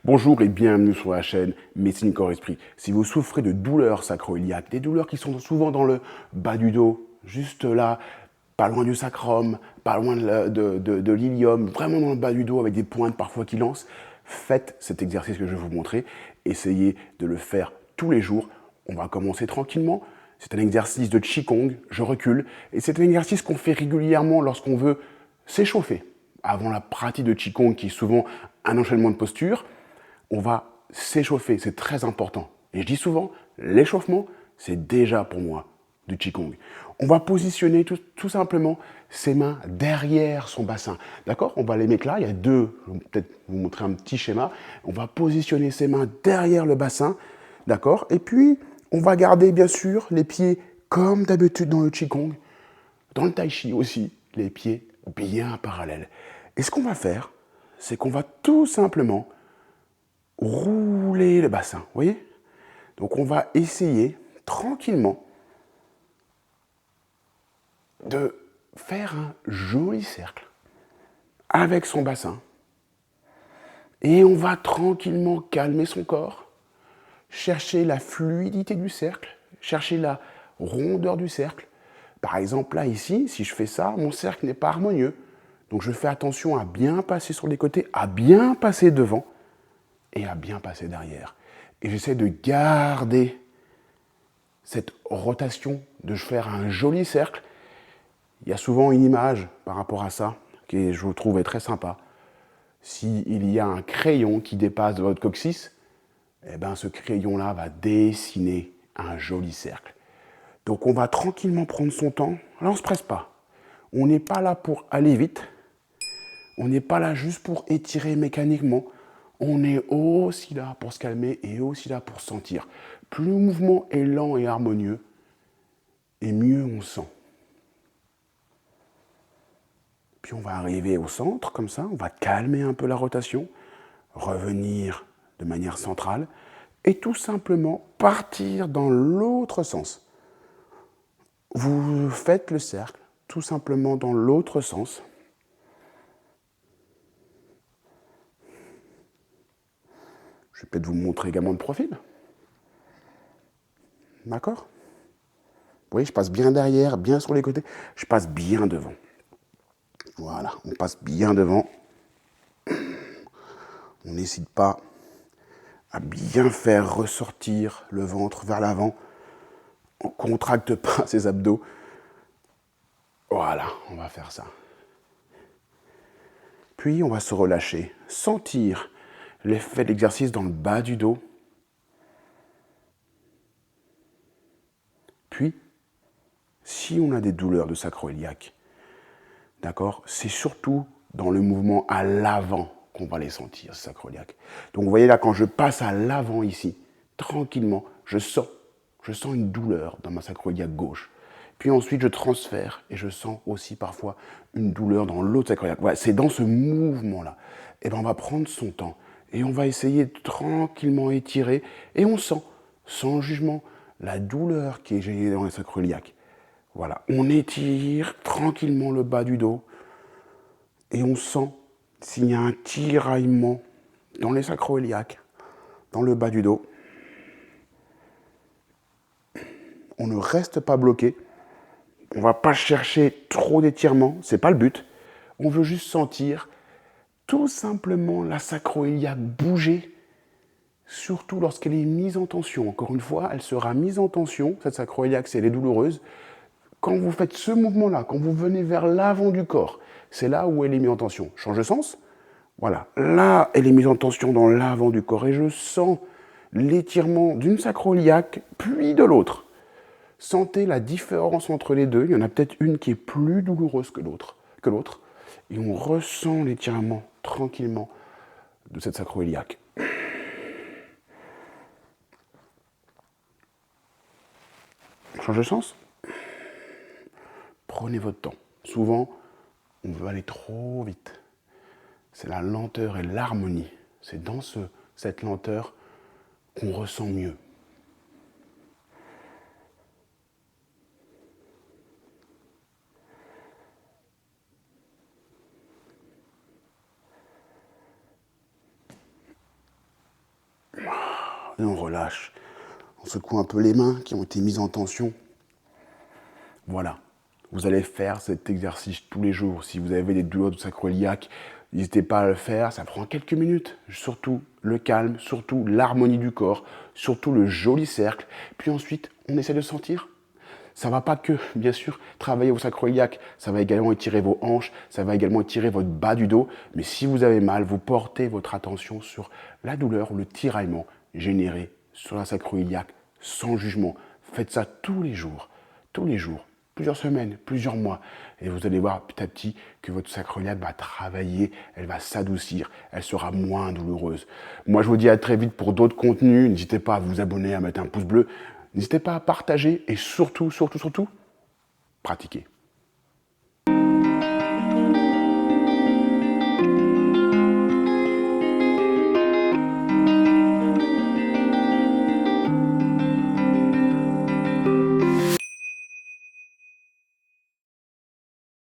Bonjour et bienvenue sur la chaîne Médecine Corps Esprit. Si vous souffrez de douleurs sacro-iliaques, des douleurs qui sont souvent dans le bas du dos, juste là, pas loin du sacrum, pas loin de l'ilium, vraiment dans le bas du dos avec des pointes parfois qui lancent, faites cet exercice que je vais vous montrer. Essayez de le faire tous les jours. On va commencer tranquillement. C'est un exercice de Qigong, je recule, et c'est un exercice qu'on fait régulièrement lorsqu'on veut s'échauffer. Avant la pratique de Qigong, qui est souvent un enchaînement de postures, on va s'échauffer, c'est très important. Et je dis souvent, l'échauffement, c'est déjà pour moi du Qigong. On va positionner tout simplement ses mains derrière son bassin. D'accord? On va les mettre là, il y a deux, je vais peut-être vous montrer un petit schéma. On va positionner ses mains derrière le bassin. D'accord? Et puis, on va garder bien sûr les pieds comme d'habitude dans le Qigong, dans le Tai Chi aussi, les pieds bien parallèles. Et ce qu'on va faire, c'est qu'on va tout simplement rouler le bassin, vous voyez? Donc on va essayer tranquillement de faire un joli cercle avec son bassin. Et on va tranquillement calmer son corps, chercher la fluidité du cercle, chercher la rondeur du cercle. Par exemple, là, ici, si je fais ça, mon cercle n'est pas harmonieux. Donc je fais attention à bien passer sur les côtés, à bien passer devant et à bien passer derrière. Et j'essaie de garder cette rotation, de faire un joli cercle. Il y a souvent une image par rapport à ça, qui je trouve est très sympa. S'il y a un crayon qui dépasse de votre coccyx, eh ben ce crayon-là va dessiner un joli cercle. Donc on va tranquillement prendre son temps. Là, on ne se presse pas. On n'est pas là pour aller vite. On n'est pas là juste pour étirer mécaniquement. On est aussi là pour se calmer et aussi là pour sentir. Plus le mouvement est lent et harmonieux, et mieux on sent. Puis on va arriver au centre, comme ça, on va calmer un peu la rotation, revenir de manière centrale, et tout simplement partir dans l'autre sens. Vous faites le cercle tout simplement dans l'autre sens. Je vais peut-être vous montrer également le profil. D'accord? Vous voyez, je passe bien derrière, bien sur les côtés, je passe bien devant. Voilà, on passe bien devant. On n'hésite pas à bien faire ressortir le ventre vers l'avant. On ne contracte pas ses abdos. Voilà, on va faire ça. Puis on va se relâcher, sentir l'effet de l'exercice dans le bas du dos. Puis, si on a des douleurs de sacro-iliaque, d'accord, c'est surtout dans le mouvement à l'avant qu'on va les sentir, sacro-iliaque. Donc vous voyez là, quand je passe à l'avant ici, tranquillement, je sens une douleur dans ma sacro-iliaque gauche. Puis ensuite, je transfère et je sens aussi parfois une douleur dans l'autre sacro-iliaque. Voilà, c'est dans ce mouvement-là. Et ben on va prendre son temps et on va essayer de tranquillement étirer et on sent, sans jugement, la douleur qui est générée dans le sacro-iliaque. Voilà, on étire tranquillement le bas du dos et on sent s'il y a un tiraillement dans les sacro-iliaques, dans le bas du dos. On ne reste pas bloqué. On ne va pas chercher trop d'étirement, ce n'est pas le but. On veut juste sentir tout simplement la sacro-iliaque bouger, surtout lorsqu'elle est mise en tension. Encore une fois, elle sera mise en tension, cette sacro-iliaque, si elle est douloureuse. Quand vous faites ce mouvement-là, quand vous venez vers l'avant du corps, c'est là où elle est mise en tension. Change de sens. Voilà, là, elle est mise en tension dans l'avant du corps et je sens l'étirement d'une sacro-iliaque, puis de l'autre. Sentez la différence entre les deux. Il y en a peut-être une qui est plus douloureuse que l'autre. Et on ressent l'étirement tranquillement de cette sacro-iliaque. Change de sens. Prenez votre temps. Souvent, on veut aller trop vite. C'est la lenteur et l'harmonie. C'est dans cette lenteur qu'on ressent mieux. Et on relâche. On secoue un peu les mains qui ont été mises en tension. Voilà. Vous allez faire cet exercice tous les jours. Si vous avez des douleurs du sacro-iliaque, n'hésitez pas à le faire. Ça prend quelques minutes. Surtout le calme, surtout l'harmonie du corps, surtout le joli cercle. Puis ensuite, on essaie de sentir. Ça ne va pas que, bien sûr, travailler vos sacro-iliaques. Ça va également étirer vos hanches. Ça va également étirer votre bas du dos. Mais si vous avez mal, vous portez votre attention sur la douleur ou le tiraillement généré sur la sacro-iliaque sans jugement. Faites ça tous les jours. Plusieurs semaines, plusieurs mois. Et vous allez voir petit à petit que votre sacro-iliaque va travailler, elle va s'adoucir, elle sera moins douloureuse. Moi, je vous dis à très vite pour d'autres contenus. N'hésitez pas à vous abonner, à mettre un pouce bleu. N'hésitez pas à partager et surtout, pratiquez.